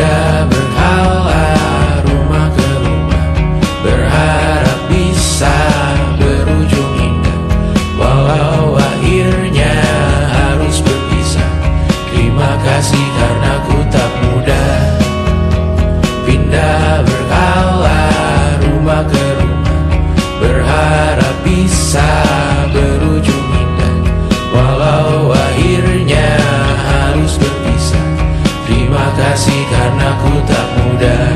Pindah berhala rumah ke rumah, berharap bisa berujung indah. Walau akhirnya harus berpisah, terima kasih karena ku tak mudah. Pindah berhala rumah ke rumah, berharap bisa berujung indah. Walau akhirnya harus berpisah, terima kasih karena ku tak mudah.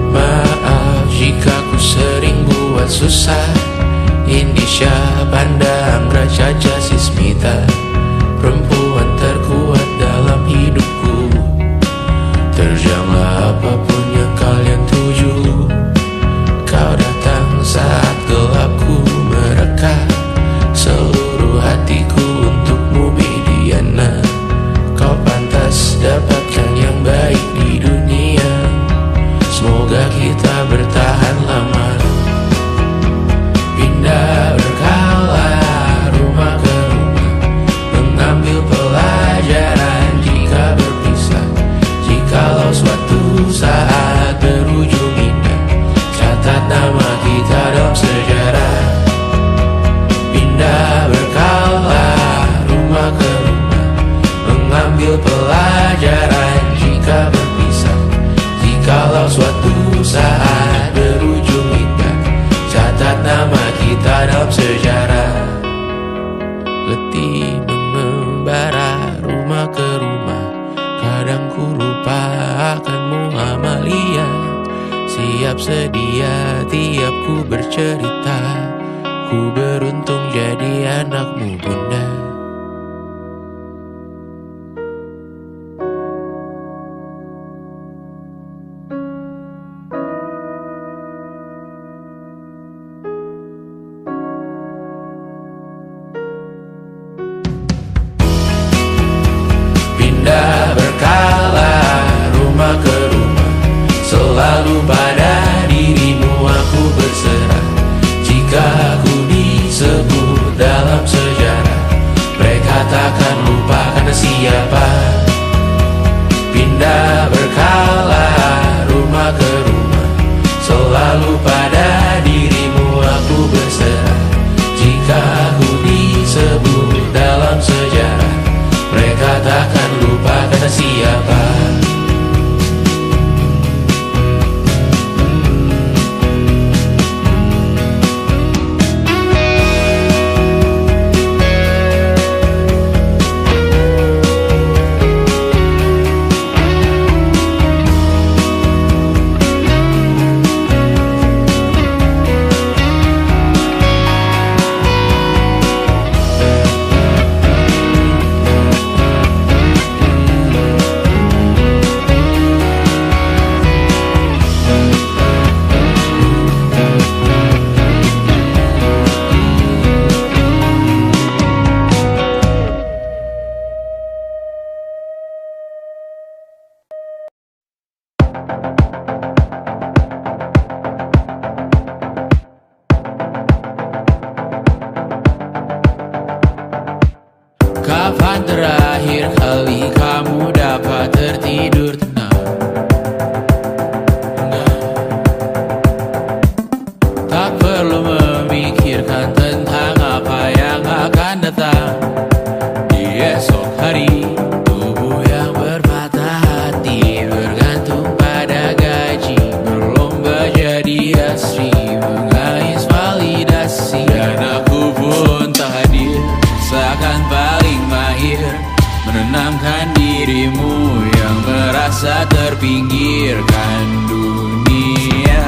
Maaf jika ku sering buat susah. Indisha, Panda, Anggra, Caca, Sismita, perempuan terkuat dalam hidupku. Terjanglah apapun yang kalian tuju. Kau datang saat gelapku mereka, seluruh hatiku untukmu Bidiana. Kau pantas dapatkan yang baik di dunia, semoga kita bertahan lama. Pindah berkala rumah ke rumah, mengambil pelajaran jika berpisah. Jikalau suatu saat berujung indah, catat nama kita dalam sejarah. Pindah berkala rumah ke rumah, mengambil pelajaran jika berpisah. Jikalau suatu saat berujung indah, catat nama kita dalam sejarah. Letih mengembara rumah ke rumah, kadang ku lupa akanmu Amalia. Siap sedia tiap ku bercerita, ku beruntung jadi anakmu bunda. Pindah berkala rumah ke rumah, selalu pada dirimu aku berserah. Jika aku disebut dalam sejarah, mereka takkan lupa karena siapa. Pindah berkala rumah ke rumah, selalu pada dirimu aku berserah. Jika aku disebut dalam sejarah, mereka takkan lupa karena siapa. Kapan terakhir kali kamu dapat tertidur tenang? Tak perlu memikirkan tentang apa yang akan datang di esok hari. Tubuh yang berpatah hati bergantung pada gaji, berlomba jadi asri, mengais validasi. Dan aku pun tak hadir, seakan paling mahir menenangkan dirimu yang merasa terpinggirkan dunia.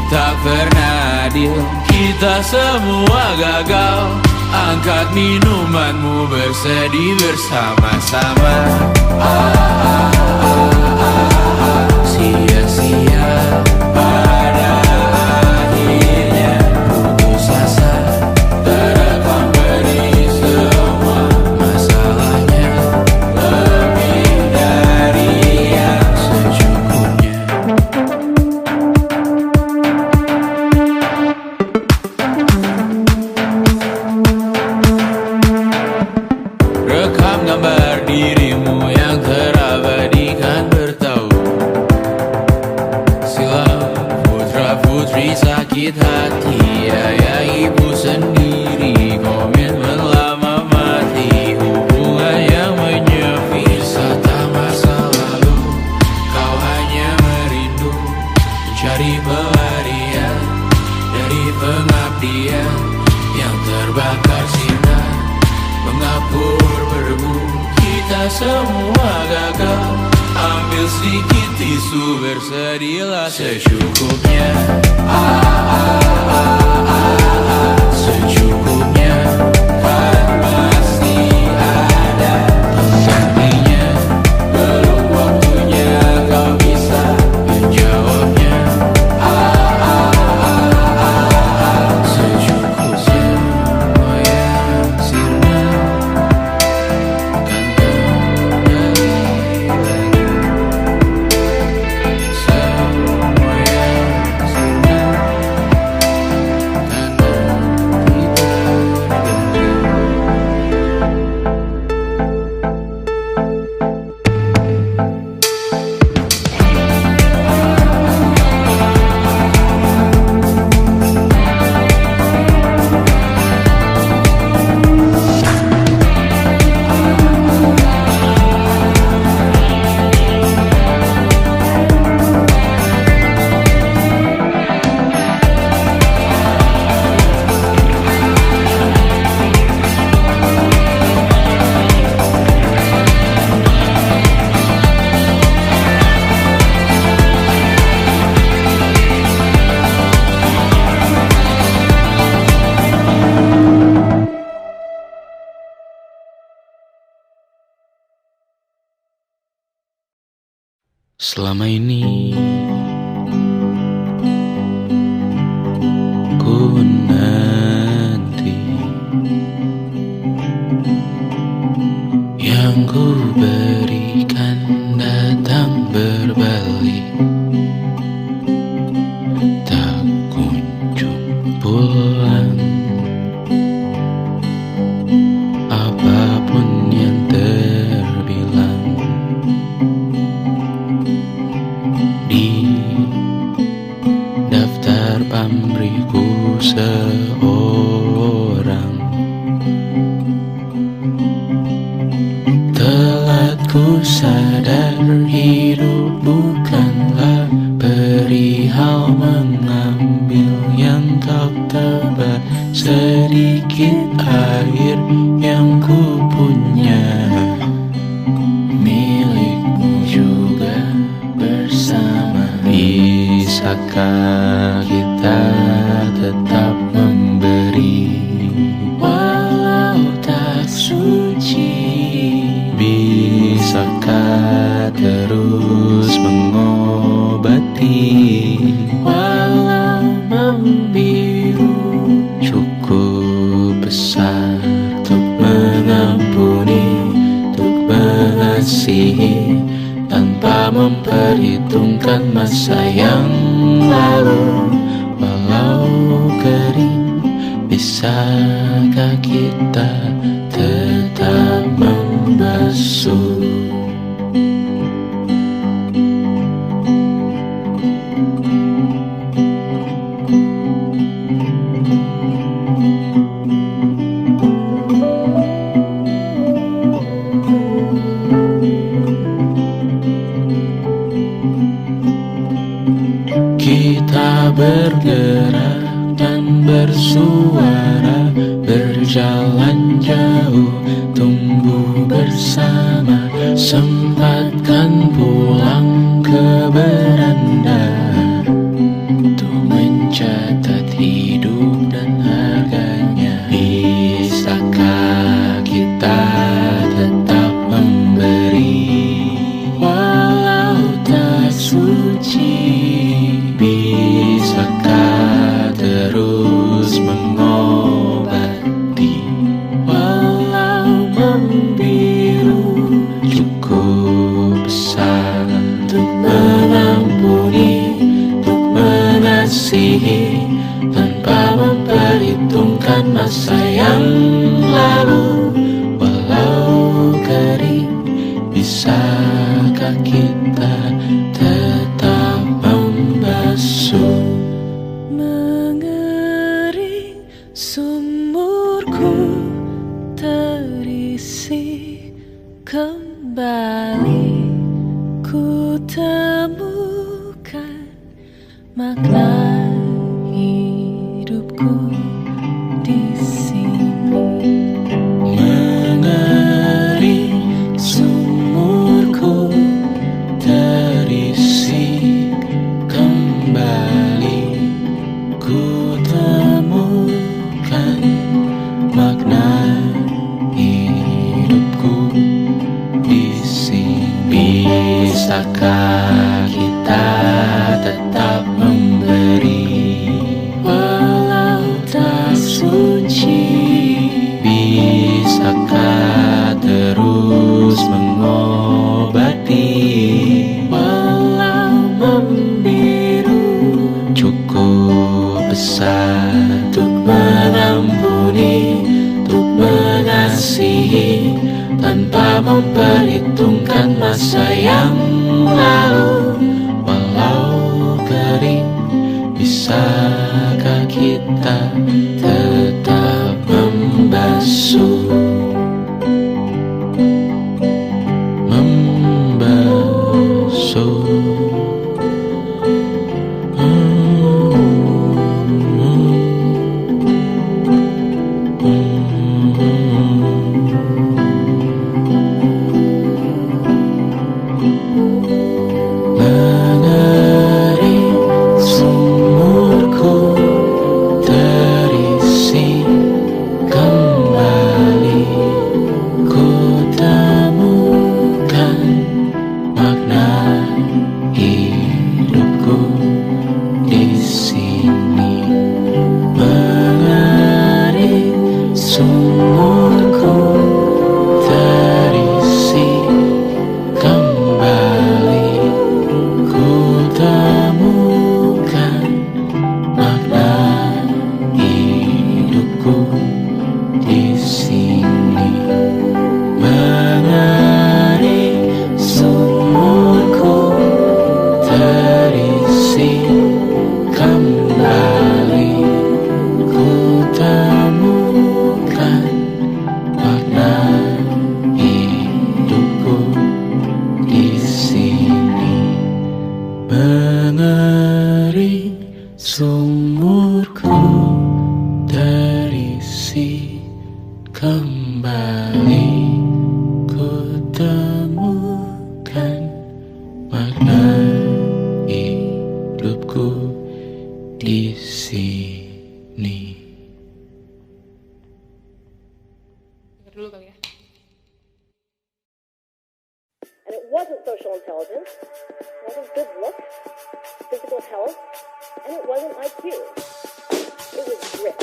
Tak pernah adil, kita semua gagal. Angkat minumanmu, bersedih bersama-sama. Sia-sia pada akhirnya putus asa, terekam beri semua masalahnya, lebih dari yang secukupnya. impian yang terbakar sinar, mengapur berdebu. Kita semua gagal. Ambil sedikit tisu, bersedialah secukupnya. Secukupnya, kan pasti ada penggantinya. Belum waktunya kau bisa menjawabnya. Secukupnya, oh ya, sirna kan kembali lagi. Semua yang sirna karena selama ini ku nanti yang ku berikan datang berbalik, tak kunjung pulang. Apapun yang terbilang di daftar pamrihku seorang, telat ku sadar hidup bukanlah perihal mengambil yang kau tebak. Sedikit air yang ku punya milikmu juga bersama. Bisakah kita tetap memberi walau tak suci? Bisakah terus mengobati walau membiru? Cukup besar untuk mengampuni, untuk mengasihi, tanpa memperhitungkan masa yang lalu. Walau kering, bisakah kita tetap membasuh? Kita bergerak dan bersuara, berjalan jauh, tumbuh bersama. Sempatkan pulang ke beranda untuk mencatat hidup dan harganya. Bisakah kita tetap memberi walau tak suci? Bisakah terus mengobati walau membiru? Cukup besar untuk mengampuni, untuk mengasihi, tanpa memperhitungkan masa yang lalu. Walau kering, bisakah kita tetap membasuh? Mengering sumurku terisi kembali, ku temukan makna hidupku Bisakah kita tetap memberi walau tak suci? Bisakah terus mengobati walau membiru? Cukup besar untuk mengampuni, untuk mengasihi, tanpa memperhitungkan masa yang lalu. Walau kering, bisakah kita tetap membasuh? Mengering sumurku terisi kembali, ku temukan makna hidupku di sini. Dengar dulu kali ya. And it wasn't social intelligence, it wasn't good looks, physical health, and it wasn't IQ. It was grit.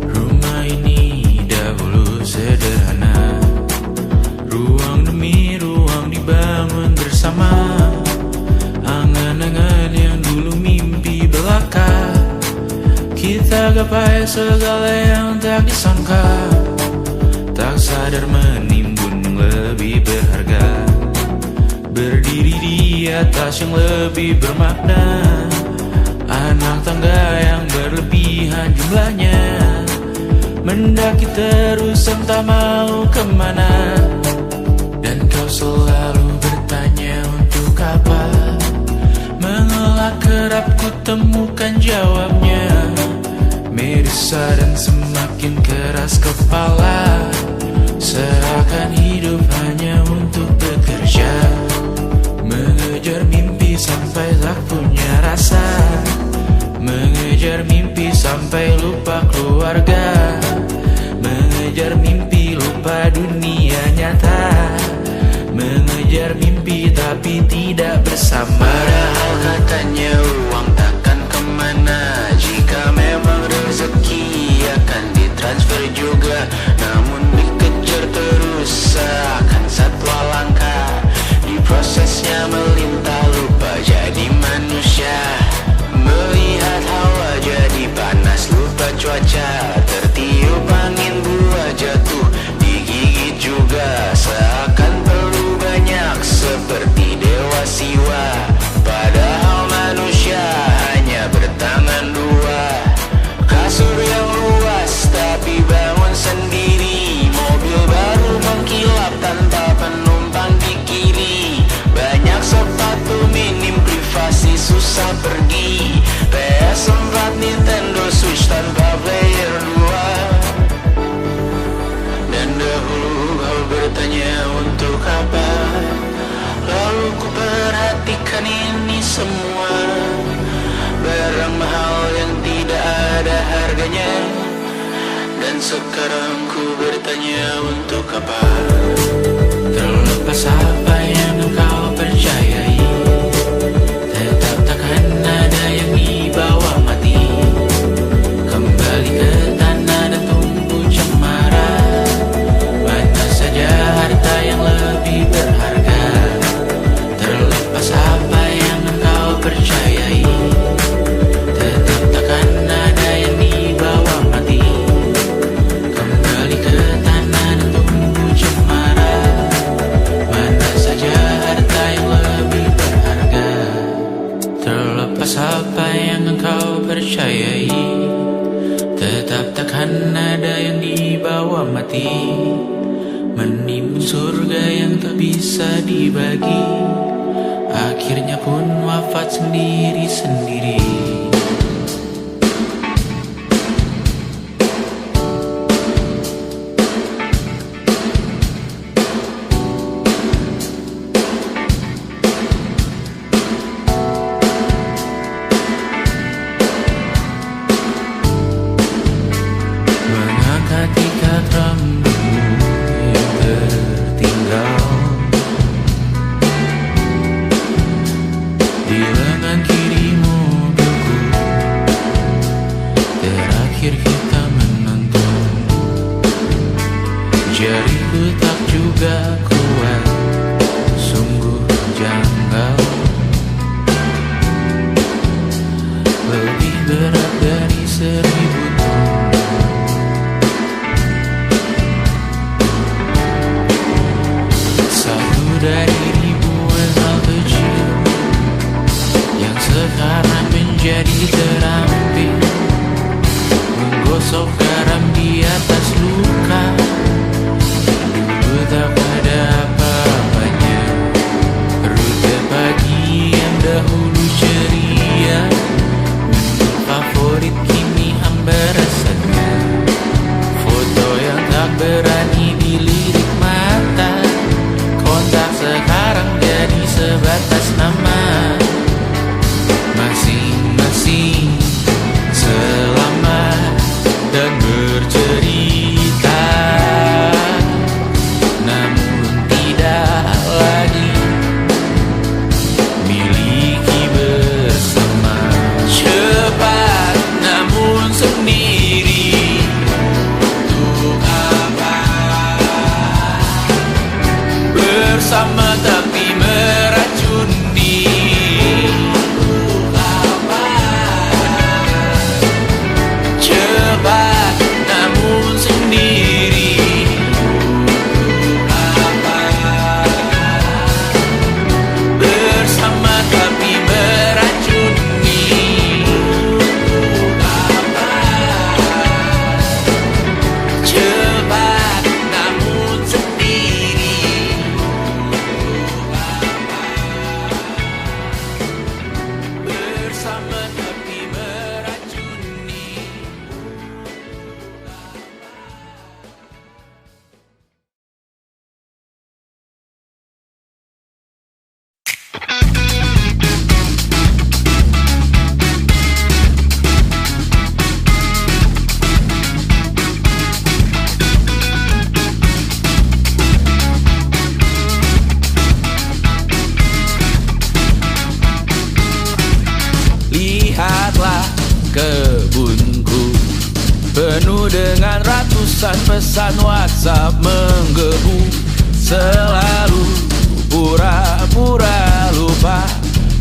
Rumah ini dahulu sederhana, ruang demi ruang dibangun bersama. Angan-angan yang dulu mimpi belaka, kita gapai segala yang tak disangka. Tak sadar menimbun yang lebih berharga, berdiri di atas yang lebih bermakna. Anak tangga yang berlebihan jumlahnya, mendaki terus entah mau kemana. Dan kau selalu bertanya untuk apa, mengelak kerap ku temukan jawabnya. Merisa dan semakin keras kepala, seakan hidup hanya untuk bekerja, mengejar mimpi sampai tak punya rasa, mengejar mimpi sampai lupa keluarga, mengejar mimpi lupa dunia nyata, mengejar mimpi tapi tidak bersama. Padahal katanya uang takkan kemana, jika memang rezeki akan ditransfer juga. Namun dikejar terus seakan satwa langka, di prosesnya melintah lupa jadi manusia. Melihat hawa jadi panas lupa cuaca, tertiup angin buah jatuh digigit juga. Seakan perlu banyak seperti dewa siwa, padahal manusia hanya bertangan dua. Kasur yang luas tapi bangun sendiri, mobil baru mengkilap tanpa penumpang di kiri. Banyak sepatu minim privasi susah pergi, PS4 Nintendo Switch tanpa player 2. Dan dahulu kau bertanya Lepaskan ini semua, barang mahal yang tidak ada harganya. Dan sekarang ku bertanya, untuk apa? Terlepas apa yang engkau percayai, tetap takkan ada yang dibawa mati. Kembali ke tanah dan tumbuh cemara. Mana saja harta yang lebih berharga. Terlepas apa yang engkau percayai, tetap takkan ada yang dibawa mati. Kembali ke tanah dan tumbuh cemara. Mana saja harta yang lebih berharga. Terlepas apa yang engkau percayai, tetap takkan ada yang dibawa mati. Menimbun surga yang tak bisa dibagi, akhirnya pun wafat sendiri-sendiri. Mengangkat ikat rambutmu yang tertinggal di lengan kiri mobilku. Terakhir kita menonton, jariku tak juga kuat, sungguh janggal. Lebih berat dari 1000 ton. Satu dari ribuan hal kecil yang sekarang menjadi terampil, menggosok garam di atas luka. Dulu tak ada apa-apanya, rute pagi yang dahulu ceria, menu favorit kini hambar rasanya. Foto yang tak berani dilirik mata, kontak sekarang jadi sebatas nama. Masing-masing selamat dan bercerita, namun tidak lagi miliki bersama. Cepat namun sendiri, untuk apa? Bersama tapi meracuni, untuk apa? Cepat namun sendiri, untuk apa? Bersama tapi meracuni, untuk apa? Cepat namun sendiri, bersama tapi meracuni. Lihatlah kebunku, penuh dengan ratusan pesan WhatsApp menggebu. Selalu pura-pura lupa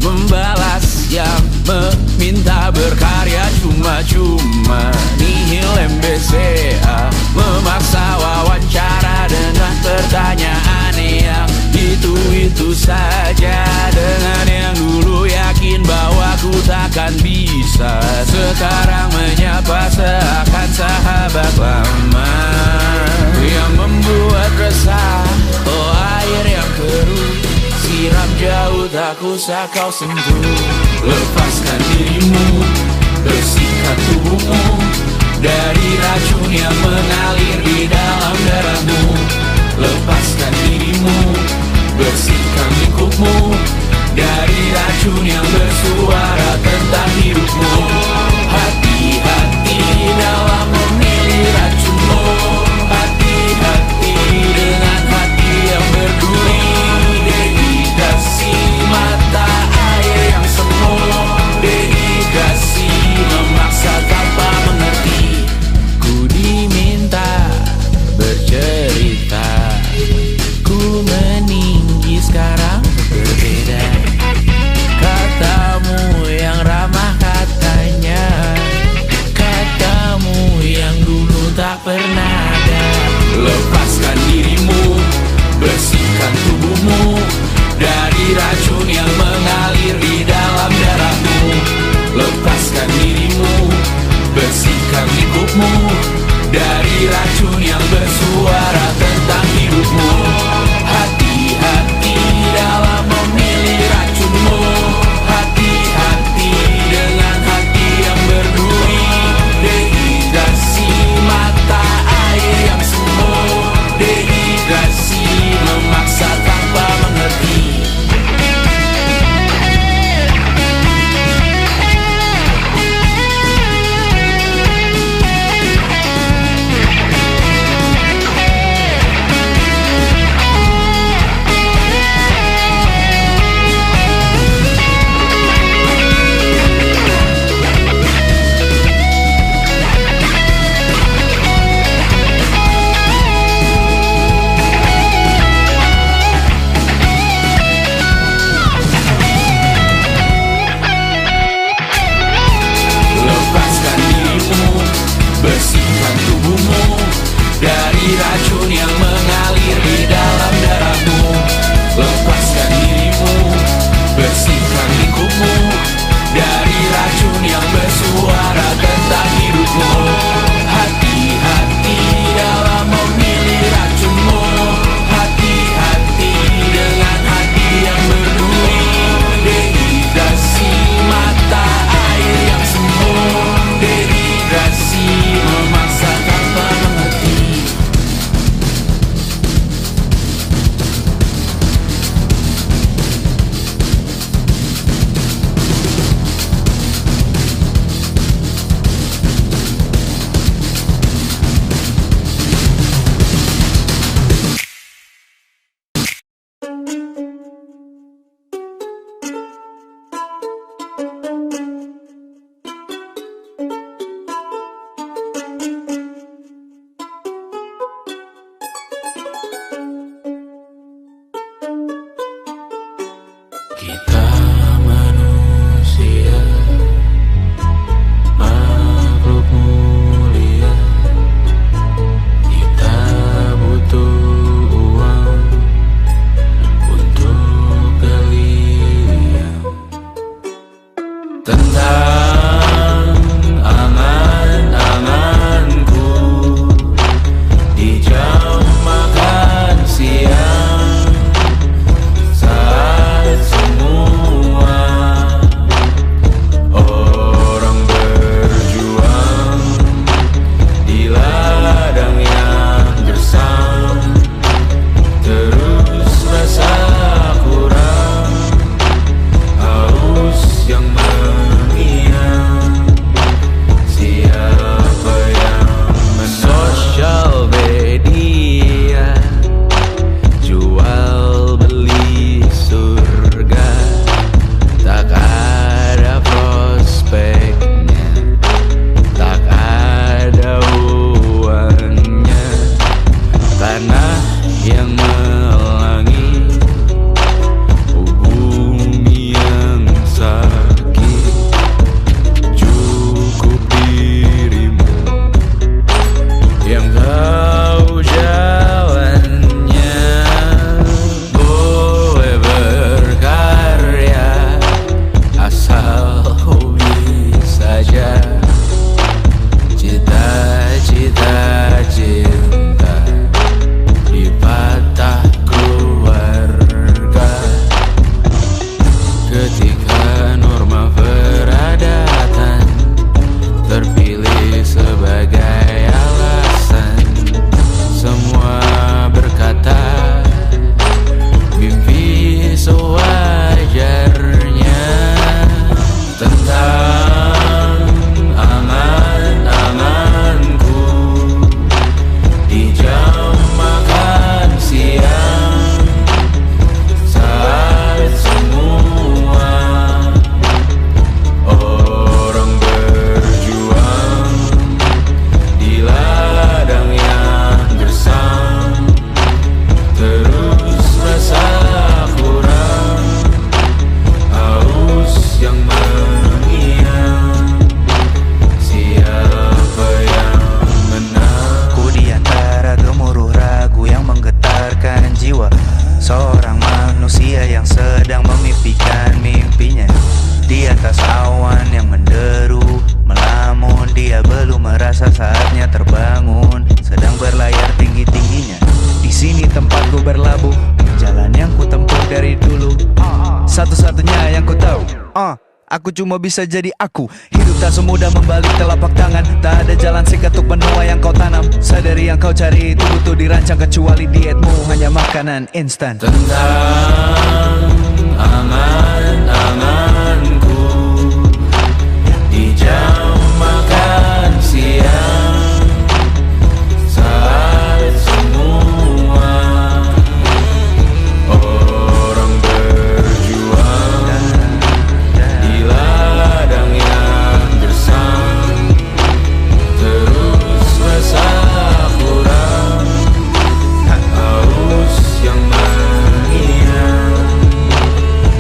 membalas yang meminta berkarya cuma-cuma. Nihil MBCA memaksa wawancara dengan pertanyaan yang itu-itu saja. Dengan yang dulu yakin bahwa ku takkan bisa, sekarang menyapa seakan sahabat lama. Yang membuat resah, oh air yang keruh, siram jauh tak usah kau sentuh. Lepaskan dirimu, bersihkan tubuhmu dari racun yang mengalir di dalam darahmu. Lepaskan dirimu, bersihkan lingkupmu dari racun racun yang bersuara tentang hidupmu. Hati-hati dalam memilih racunmu. Hati-hati dengan hati yang berduri. Dehidrasi mata air yang semu. Dehidrasi memaksa tanpa mengerti. Lepaskan dirimu, bersihkan tubuhmu dari racun yang mengalir di dalam darahmu. Lepaskan dirimu, bersihkan lingkupmu dari racun yang bersuara tentang hidupmu. Hati-hati dalam memilih racunmu. Hati-hati dengan hati yang berduri. Dehidrasi mata air yang semu. Dehidrasi memaksa tanpa mengerti. Kita manusia, makhluk mulia. Kita butuh uang untuk keliling. Tentang angan-anganku di jam makan siang, saat semua orang berjuang di ladang yang gersam, terus rasa kurang, haus yang mengiang. Siapa yang sosial media, jual beli surga, tak ada prospeknya, tak ada uangnya. Tanah yang melangi, bumi yang sakit, cukup dirimu yang tahu jalannya. Boleh berkarya asal hobi saja. Cita-cita cinta dipatah keluarga. Ketika norma peradatan terpilih sebagai alasan, semua berkata mimpi sewajarnya. Tentang angan-anganku di jam makan siang, saat semua orang berjuang di ladang yang gersam, terus rasa kurang, haus yang mengiang. Siapa yang menang? Ku di antara gemuruh ragu yang menggetarkan jiwa seorang manusia yang sedang memimpikan mimpinya. Di atas awan yang menderu, melamun, dia belum merasa saatnya terbangun. Sedang berlari Aku cuma bisa jadi aku. Hidup tak semudah membalik telapak tangan. Tak ada jalan singkat untuk menuai yang kau tanam. Sadari yang kau cari itu butuh dirancang. Kecuali dietmu hanya makanan instan. Tentang angan-anganku di jam makan siang, saat semua orang berjuang di ladang yang gersang, terus basah kurang haus yang menghina.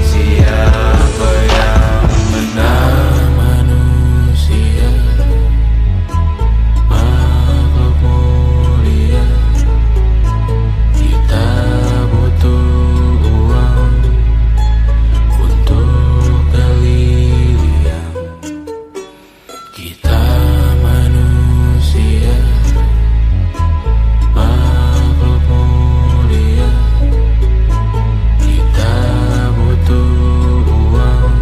Siapa yang menang manusia, makhluk mulia. Kita butuh uang untuk berlian. Kita manusia, makhluk mulia. Kita butuh uang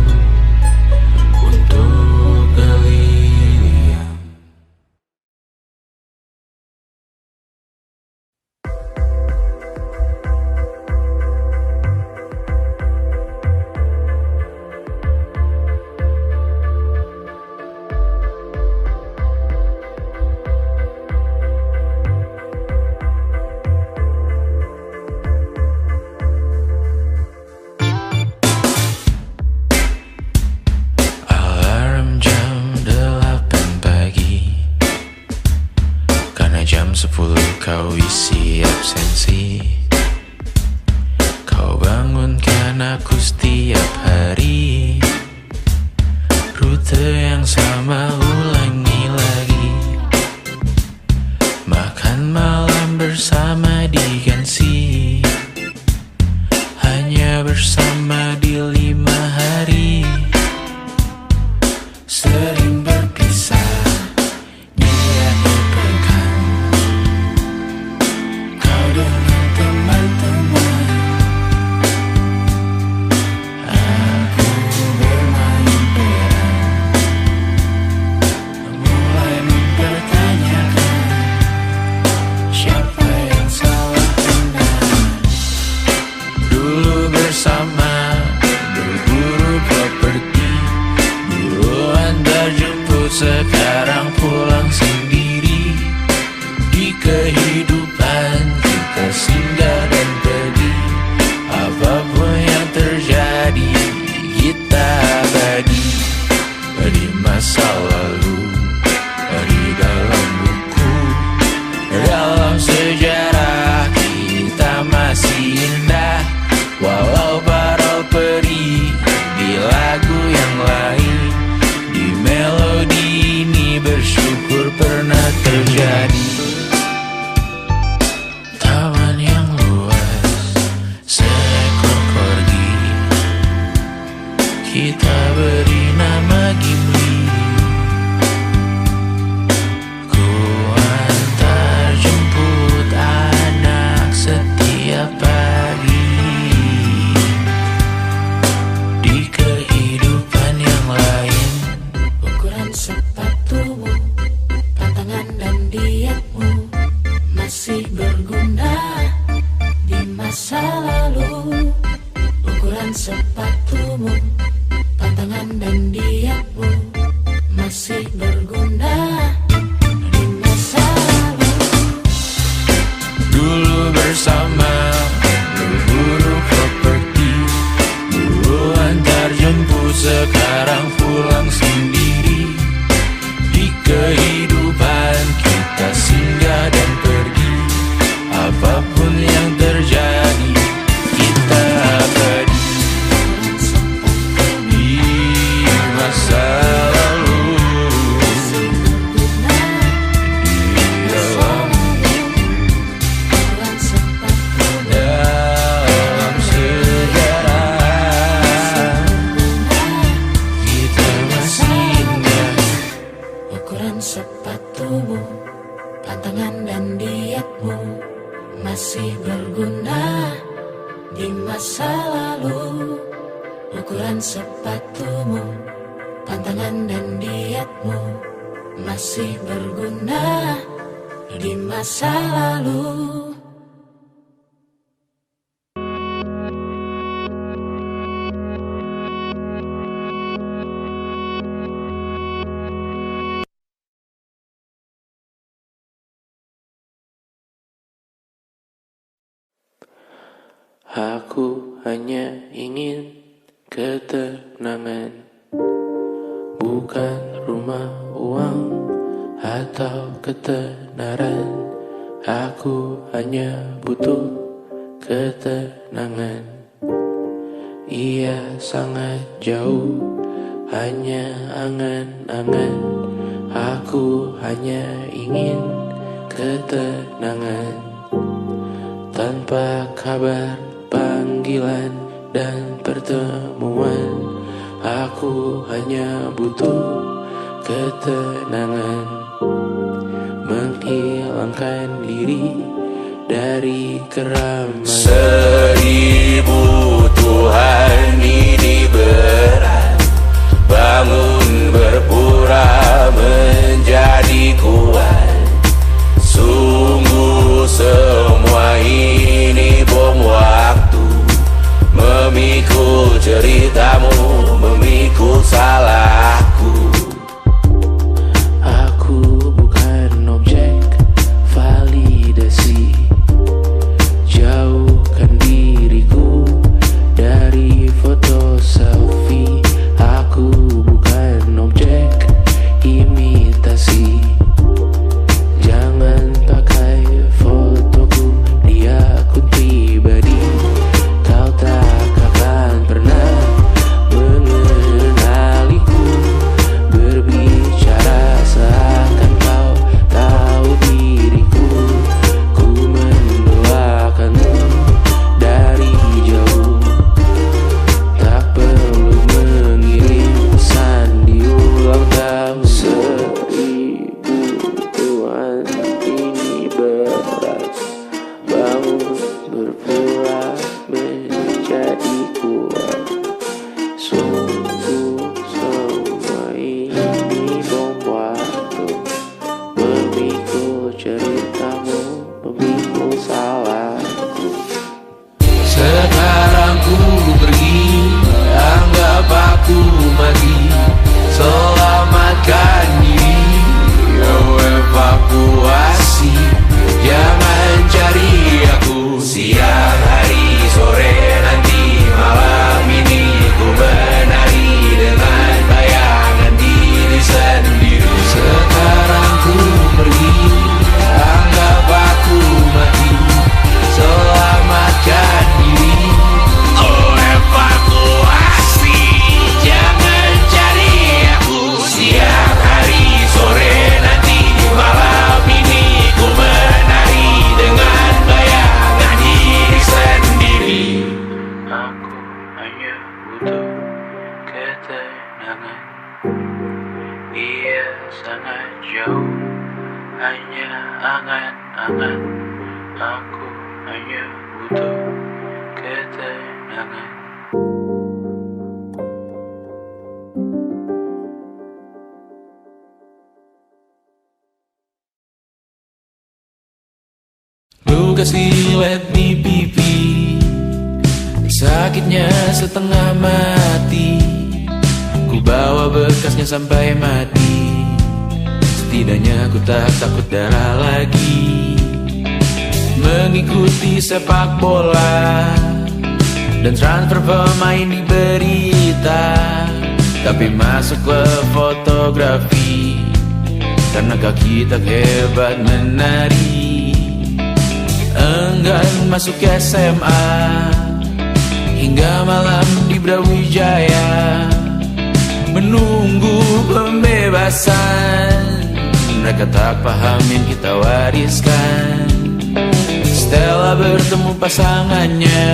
untuk berlian. Alarm jam 8 pagi, karena jam 10 kau isi absensi. Kau bangunkan aku setiap hari, rute yang sama ulangi lagi. Makan malam bersama diganti, hanya bersama di 5 hari. Sering berpisah di akhir pekan, kau dengan teman-teman, aku bermain peran, mulai mempertanyakan siapa yang salah benar. Dulu bersama berburu properti, dulu antar jemput, sekarang pulang sendiri. Di kehidupan kita singgah dan pergi, apapun yang terjadi kita abadi. Di masa lalu, di dalam buku, dalam sejarah kita masih indah. Walau parau perih di lagu yang lain, di melodi ini bersyukur pernah terjadi. Taman yang luas, seekor corgi, kita beri nama Gimli. Ku antar jemput anak setiap pagi. Di kehidupan yang lain, Ukuran sepatumu, pantangan dan dietmu masih berguna di masa lalu. Ukuran sepatumu, pantangan dan dietmu masih berguna di masa lalu. Dulu bersama berburu properti, dulu antar jemput, sekarang pulang sendiri. Di kehidupan kita singgah dan pergi, apapun yang terjadi kita abadi. Di masa lalu, di dalam Ukuran sepatumu, dalam sejarah kita masih indah. ukuran sepatumu, pantangan dan dietmu masih berguna di masa lalu. Ukuran sepatumu, Pantangan dan dietmu masih berguna di masa lalu. Aku hanya ingin ketenangan, bukan rumah, uang, atau ketenaran. Aku hanya butuh ketenangan. Ia sangat jauh, hanya angan-angan. Aku hanya ingin ketenangan. Tanpa kabar, panggilan, dan pertemuan, aku hanya butuh ketenangan. Menghilangkan diri dari keramaian. 1000 Tuhan ini berat, bangun berpura menjadi kuat. Sungguh semua ini bom waktu, memikul ceritamu, memikul salahku. Aku bukan objek validasi. Jauhkan diriku dari foto selfie. Aku bukan objek imitasi. Jangan pakai fotoku di akun pribadi. Kau tak akan pernah mengenaliku. Berbicara seakan kau tahu diriku. Ku mendoakanmu dari jauh. Tak perlu mengirim pesan di ulang tahun. 1000 Tuhan ini berat, bangun berpura menjadi kuat. Sungguh semua ini bom waktu, memikul ceritamu, memikul salahku. Sekarang ku pergi, anggap aku mati. Selamatkan diri, evakuasi. Jangan cari aku siang, hari, sore, nanti, malam ini. Ku menari dengan bayangan diri sendiri. Sekarang ku pergi, anggap aku mati. Selamatkan diri, evakuasi. Jangan cari aku siang, hari, sore, nanti, malam ini. Ku menari dengan bayangan diri sendiri. Aku hanya butuh ketenangan. Ia sangat jauh, hanya angan-angan. Aku hanya butuh ketenangan. Luka silet di pipi, sakitnya setengah mati. Ku bawa bekasnya sampai mati. Setidaknya ku tak takut darah lagi. Mengikuti sepak bola dan transfer pemain di berita, tapi masuk ke fotografi karena kaki tak hebat menari. Enggan masuk SMA hingga malam di Brawijaya, menunggu pembebasan. Mereka tak paham yang kita wariskan. Stella bertemu pasangannya,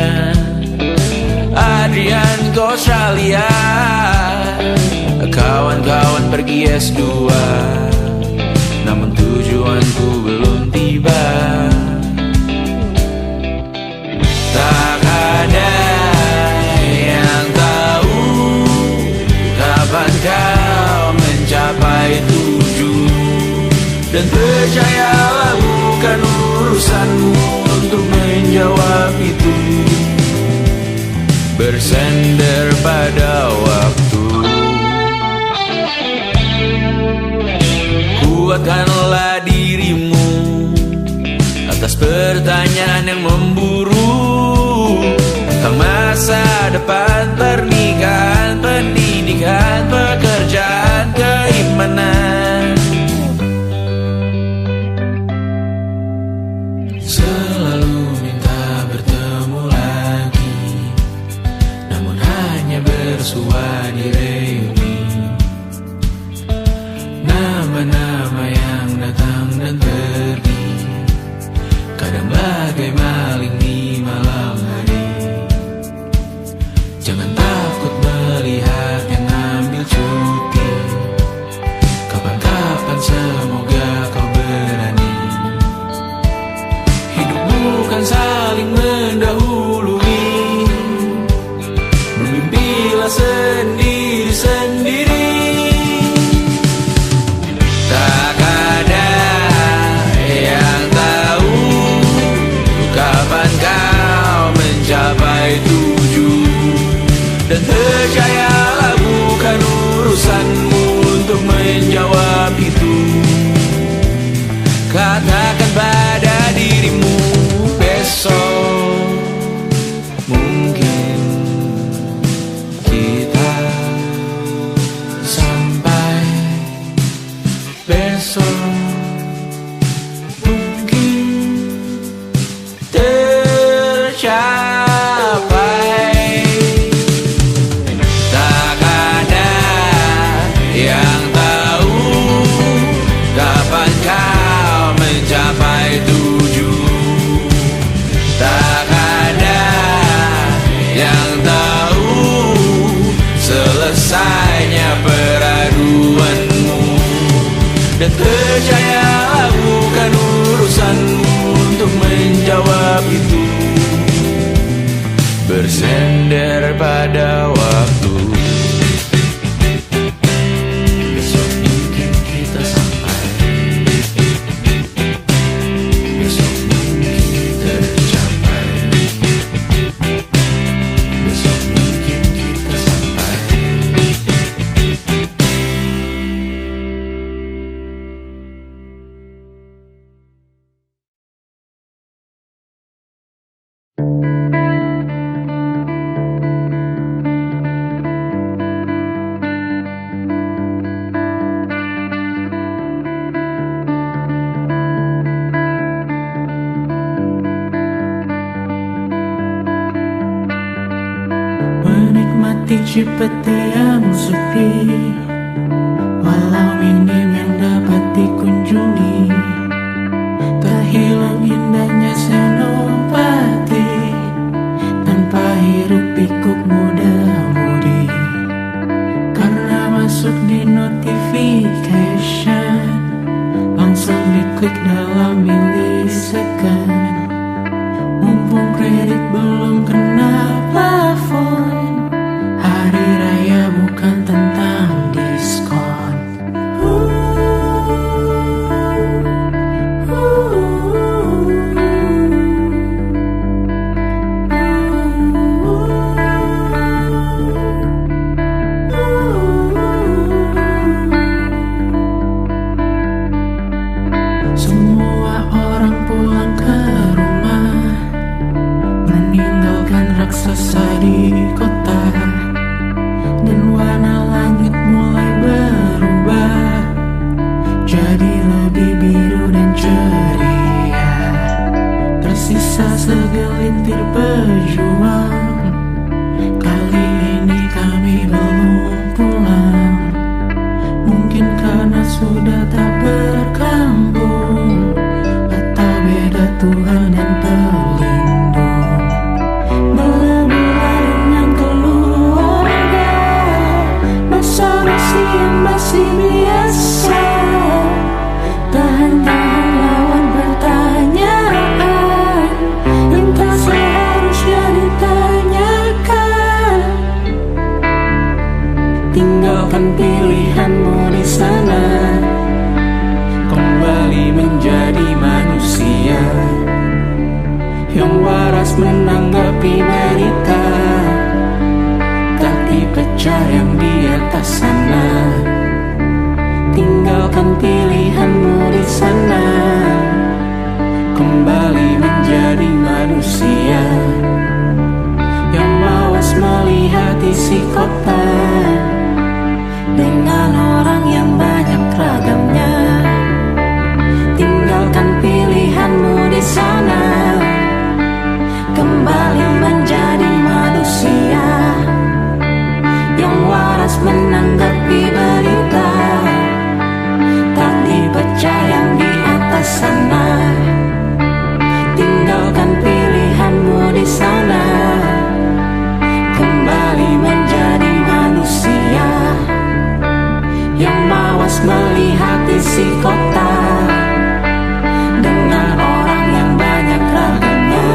Adrian ke Australia. Kawan-kawan pergi S2, namun tujuanku belum tiba. Tak ada yang tahu kapankah Dan percayalah bukan urusanmu untuk menjawab itu. Bersender pada waktu. Kuatkanlah dirimu atas pertanyaan yang memburu tentang masa depan, pernikahan, pendidikan, pekerjaan, keimanan. Selalu minta bertemu lagi, namun hanya bersua di reuni. Nama-nama yang datang dan pergi, kadang bagai maling di malam hari. Jangan takut melihat yang ambil cuti, kapan-kapan semoga kau berani. Hidup bukan saling mendahului, bermimpilah sendiri-sendiri. Tak ada yang tahu kapan kau mencapai tujuh. Dan percayalah bukan urusanmu untuk menjawab itu. Katakan pada dirimu besok mungkin kita sampai. Besok mungkin tercapai. Tak ada yang tahu kapan kau mencapai tujuh. Tak ada yang tahu selesainya peraduanmu. Dan percayalah bukan urusanmu untuk menjawab itu. Bersender pada waktu. Besok mungkin kita sampai. Besok mungkin tercapai. Besok mungkin kita sampai. Menikmati Cipete yang sepi, walau minim yang dapat dikunjungi. Tak hilang indahnya Senopati tanpa hiruk pikuk muda-mudi. Karena masuk di notification, langsung diklik dalam milisecond. Mumpung kredit belum kena plafon, hari raya bukan tentang diskon. Semua orang pulang ke rumah, meninggalkan raksasa di kota. Dan warna langit mulai berubah, jadi lebih biru dan ceria. Tersisa segelintir pejuang, kali ini kami belum pulang. Mungkin karena sudah tak berkambung, atau beda Tuhan dan pelindung. Belah-belah dengan keluarga, basa-basi yang masih biasa. Tahan-tahan lawan pertanyaan yang tak seharusnya ditanya. tinggalkan pilihanmu di sana, kembali menjadi manusia yang malas melihat isi kota dengan orang yang banyak ragamnya. Tinggalkan pilihanmu di sana, kembali menjadi manusia yang waras menanggapi berita tak dipercaya di atas sana. Tinggalkan pilihanmu di sana, kembali menjadi manusia yang mawas melihat isi kota dengan orang yang banyak ragamnya.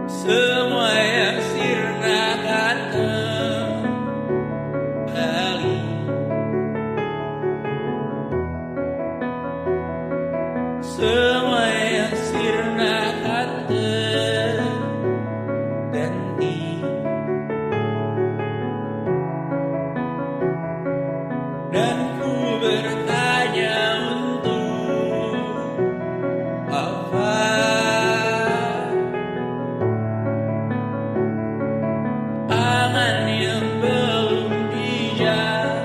Semua yang sirna akan kembali. Semua yang sirna akan terganti. Dan ku bertanya untuk apa? Angan yang belum dijawab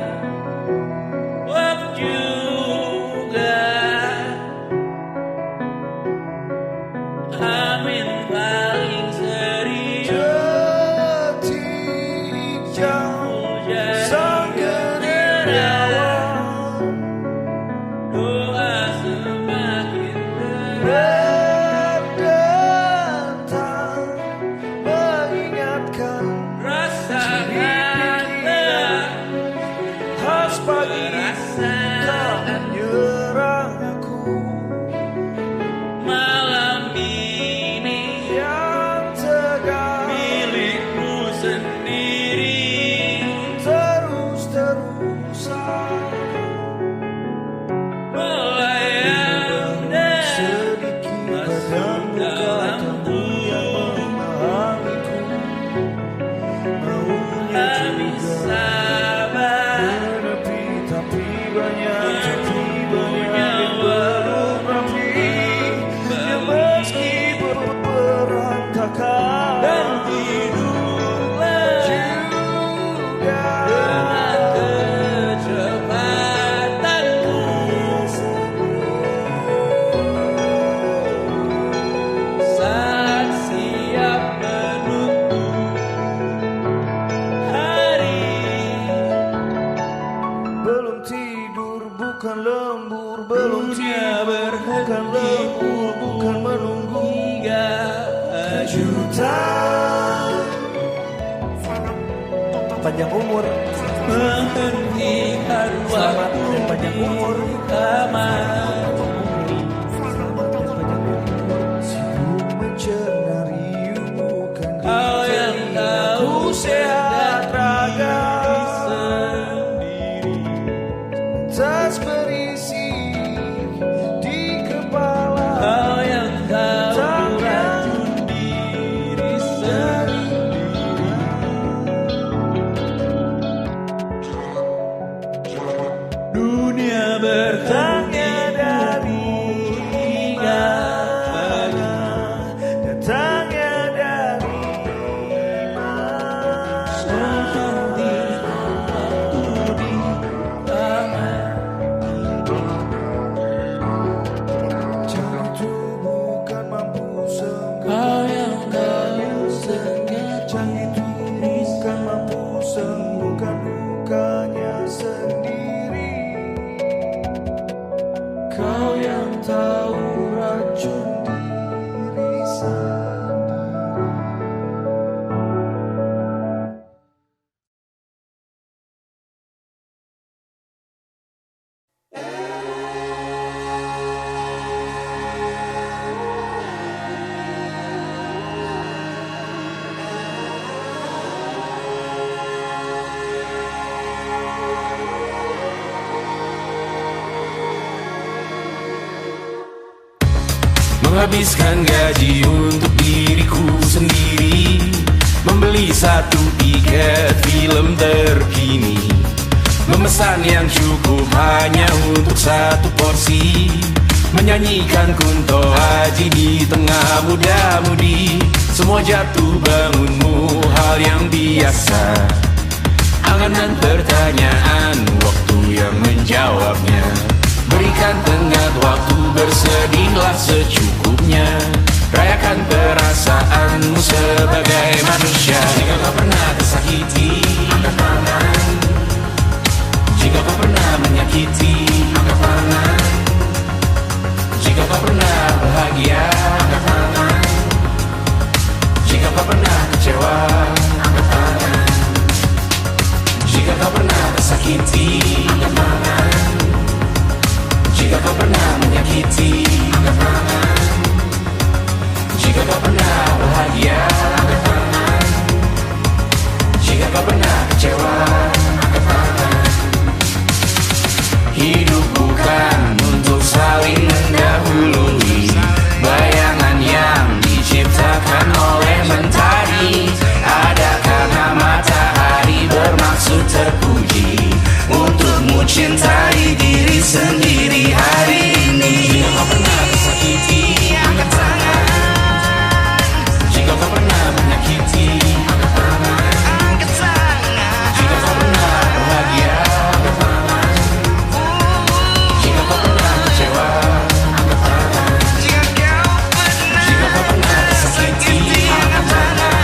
juga. Amin paling serius. Detik jauh sang generawan, Doa semakin berat datang mengingatkan rasakanlah khas pagi rasa tak menyerang aku. malam ini Yang tegar milikmu sendiri. terus-terusan Melayang dan sedikit masuk dalam padamu yang memahamiku. Maunya tak bisa menepi, tapi banyak yang belum rapi, yang meski berantakan dan hiduplah juga dengan kecepatanmu. Saat siap menutup hari, belum tidur bukan lembur, belum dunia tidur bukan lembur, bukan menunggu hingga kejutan. Panjang umur, menghentikan selamat waktu dan panjang umur. kamar. Sibuk mencenari bukan Kau yang tahu sehat raga, sendiri. tas berisi di kepala. Kau yang tahu racun diri sendiri. Dunia bertanya dari Mana datangnya dari mana? Menghabiskan gaji untuk diriku sendiri, membeli satu tiket film terkini, memesan yang cukup hanya untuk satu porsi, menyanyikan Kunto Aji di tengah muda-mudi. Semua jatuh bangunmu hal yang biasa, angan-angan pertanyaan, waktu yang menjawabnya. Berikan tenggat waktu, bersedihlah secukupnya. Rayakan perasaanmu sebagai manusia. Jika kau pernah tersakiti, angkat tangan. Jika kau pernah menyakiti, angkat tangan. Jika kau pernah bahagia, angkat tangan. Jika kau pernah kecewa, angkat tangan. Jika kau pernah tersakiti, angkat tangan. Jika kau pernah menyakiti, angkat tangan. Jika kau pernah bahagia, angkat tangan. Jika kau pernah kecewa, angkat tangan. Hidup bukan untuk saling mendahului, bayangan yang diciptakan oleh mentari. Ada karena matahari bermaksud terpuji, untukmu cintai diri sendiri hari ini. Jika kau pernah tersakiti, angkat tangan. Jika kau pernah menyakiti, angkat tangan. Jika kau pernah bahagia, angkat tangan. Jika kau pernah kecewa, angkat tangan. Jika kau pernah tersakiti, angkat tangan.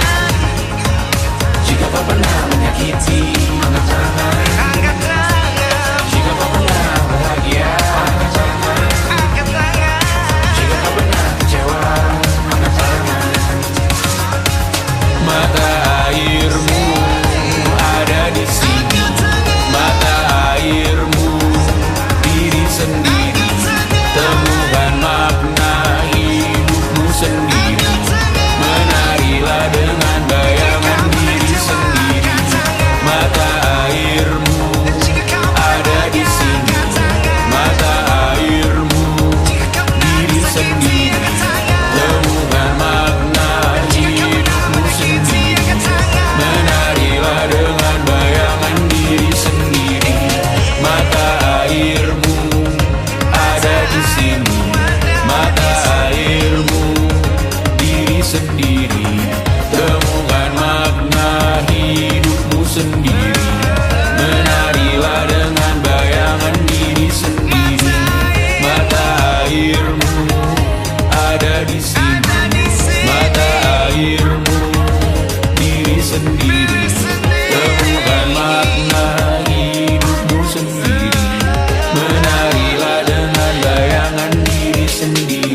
Jika kau pernah menyakiti, angkat tangan. Jika kau pernah bahagia, angkat tangan. Jika kau pernah kecewa, angkat tangan. Mata airmu ada di sini, mata airmu diri sendiri. Temukan makna hidupmu sendiri. Menarilah dengan bayangan diri sendiri. Mata airmu ada di sini, mata airmu diri sendiri. Temukan makna hidupmu sendiri. Menarilah dengan bayangan diri sendiri. Mata airmu ada di sini, mata airmu diri sendiri. Temukan makna hidupmu sendiri. Menarilah dengan bayangan diri sendiri. Mata airmu ada di sini, mata airmu diri sendiri. Temukan makna hidupmu sendiri. Menarilah dengan bayangan diri sendiri.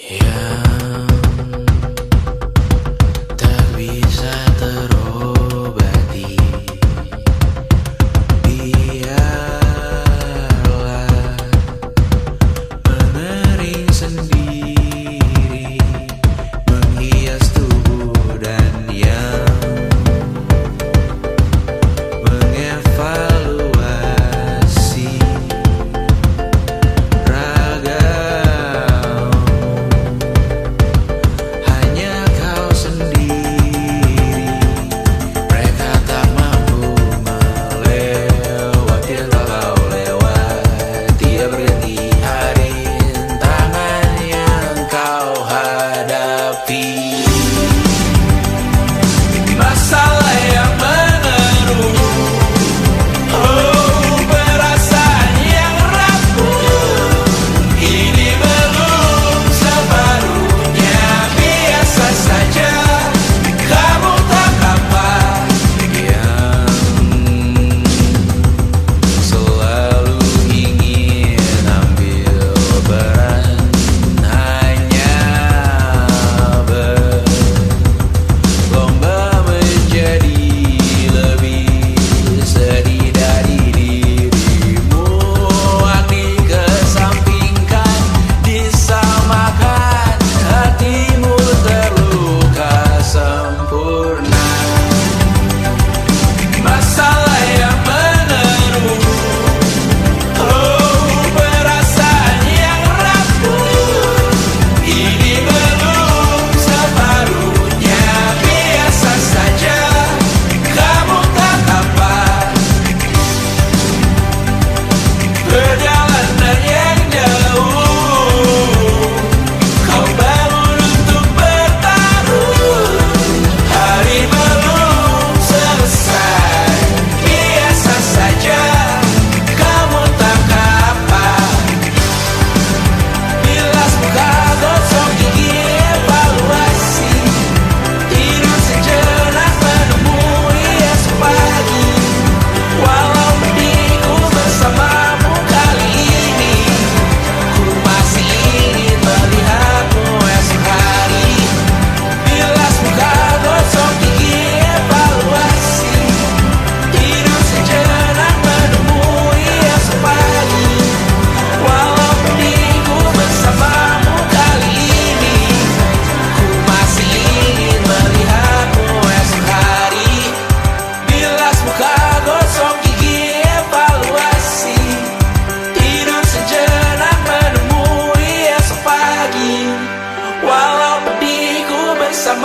Yang tak bisa terobati, biarlah mengering sendiri, menghias tubuh dan yang mengevaluasi ragam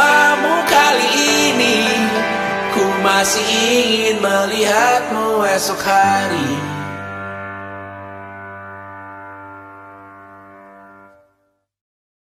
bersamamu kali ini. Ku masih ingin melihatmu esok hari.